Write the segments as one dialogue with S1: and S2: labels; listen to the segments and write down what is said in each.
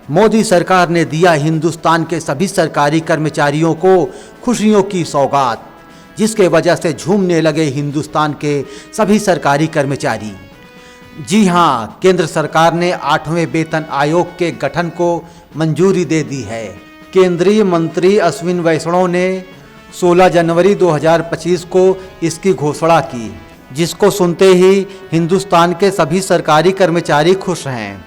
S1: मोदी सरकार ने दिया हिंदुस्तान के सभी सरकारी कर्मचारियों को खुशियों की सौगात, जिसके वजह से झूमने लगे हिंदुस्तान के सभी सरकारी कर्मचारी। जी हां, केंद्र सरकार ने 8वें वेतन आयोग के गठन को मंजूरी दे दी है। केंद्रीय मंत्री अश्विनी वैष्णव ने 16 जनवरी 2025 को इसकी घोषणा की, जिसको सुनते ही हिंदुस्तान के सभी सरकारी कर्मचारी खुश हैं।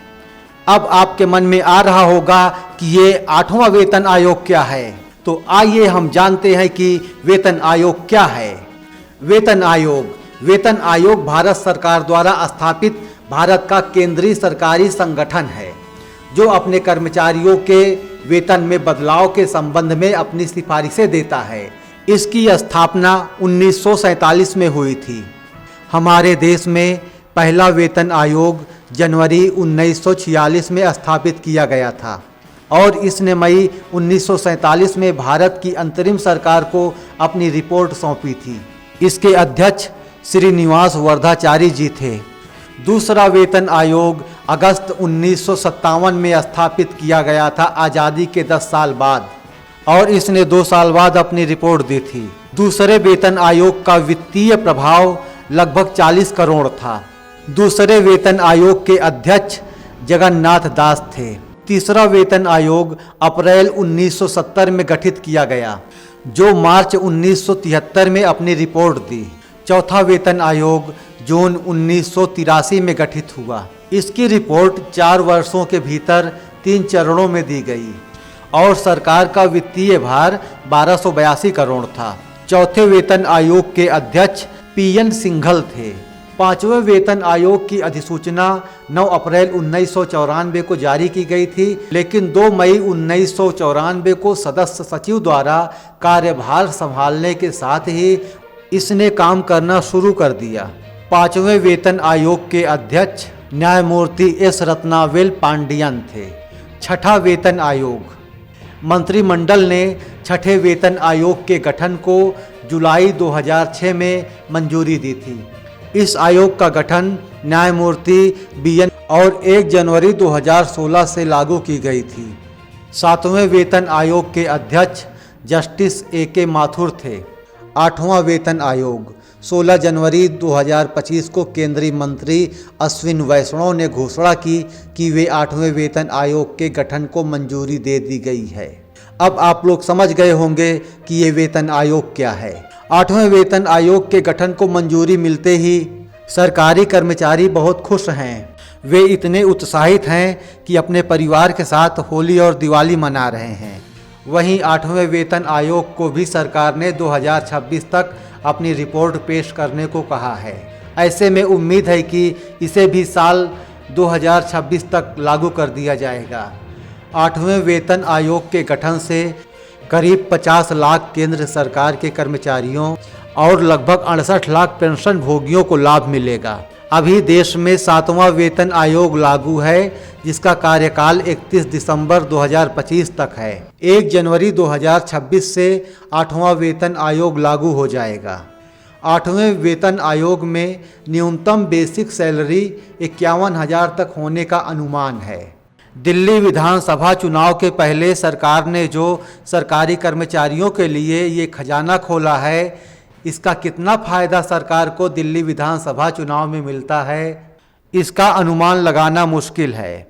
S1: अब आपके मन में आ रहा होगा कि ये 8वां वेतन आयोग क्या है, तो आइए हम जानते हैं कि वेतन आयोग क्या है। वेतन आयोग भारत सरकार द्वारा स्थापित भारत का केंद्रीय सरकारी संगठन है, जो अपने कर्मचारियों के वेतन में बदलाव के संबंध में अपनी सिफारिशें देता है। इसकी स्थापना 1947 में हुई थी। हमारे देश में पहला वेतन आयोग जनवरी 1946 में स्थापित किया गया था और इसने मई 1947 में भारत की अंतरिम सरकार को अपनी रिपोर्ट सौंपी थी। इसके अध्यक्ष श्रीनिवास वर्धाचारी जी थे। दूसरा वेतन आयोग अगस्त 1957 में स्थापित किया गया था, आज़ादी के 10 साल बाद, और इसने 2 साल बाद अपनी रिपोर्ट दी थी। दूसरे वेतन आयोग का वित्तीय प्रभाव लगभग 40 करोड़ था। दूसरे वेतन आयोग के अध्यक्ष जगन्नाथ दास थे। तीसरा वेतन आयोग अप्रैल 1970 में गठित किया गया, जो मार्च 1973 में अपनी रिपोर्ट दी। चौथा वेतन आयोग जून 1983 में गठित हुआ। इसकी रिपोर्ट 4 वर्षों के भीतर 3 चरणों में दी गई और सरकार का वित्तीय भार 1282 करोड़ था। चौथे वेतन आयोग के अध्यक्ष पीएन सिंघल थे। 5वें वेतन आयोग की अधिसूचना 9 अप्रैल 1994 को जारी की गई थी, लेकिन 2 मई 1994 को सदस्य सचिव द्वारा कार्यभार संभालने के साथ ही इसने काम करना शुरू कर दिया। 5वें वेतन आयोग के अध्यक्ष न्यायमूर्ति एस रत्नावेल पांडियन थे। छठा वेतन आयोग, मंत्रिमंडल ने छठे वेतन आयोग के गठन को जुलाई 2006 में मंजूरी दी थी। इस आयोग का गठन न्यायमूर्ति बीएन और 1 जनवरी 2016 से लागू की गई थी। 7वें वेतन आयोग के अध्यक्ष जस्टिस ए.के. माथुर थे। 8वां वेतन आयोग 16 जनवरी 2025 को केंद्रीय मंत्री अश्विनी वैष्णव ने घोषणा की कि वे 8वें वेतन आयोग के गठन को मंजूरी दे दी गई है। अब आप लोग समझ गए होंगे कि ये वेतन आयोग क्या है। 8वें वेतन आयोग के गठन को मंजूरी मिलते ही सरकारी कर्मचारी बहुत खुश हैं। वे इतने उत्साहित हैं कि अपने परिवार के साथ होली और दिवाली मना रहे हैं। वहीं 8वें वेतन आयोग को भी सरकार ने 2026 तक अपनी रिपोर्ट पेश करने को कहा है। ऐसे में उम्मीद है कि इसे भी साल 2026 तक लागू कर दिया जाएगा। 8वें वेतन आयोग के गठन से करीब 50 लाख केंद्र सरकार के कर्मचारियों और लगभग 68 लाख पेंशन भोगियों को लाभ मिलेगा। अभी देश में 7वां वेतन आयोग लागू है, जिसका कार्यकाल 31 दिसंबर 2025 तक है। 1 जनवरी 2026 से 8वां वेतन आयोग लागू हो जाएगा। 8वें वेतन आयोग में न्यूनतम बेसिक सैलरी 51,000 तक होने का अनुमान है। दिल्ली विधानसभा चुनाव के पहले सरकार ने जो सरकारी कर्मचारियों के लिए ये खजाना खोला है, इसका कितना फायदा सरकार को दिल्ली विधानसभा चुनाव में मिलता है, इसका अनुमान लगाना मुश्किल है।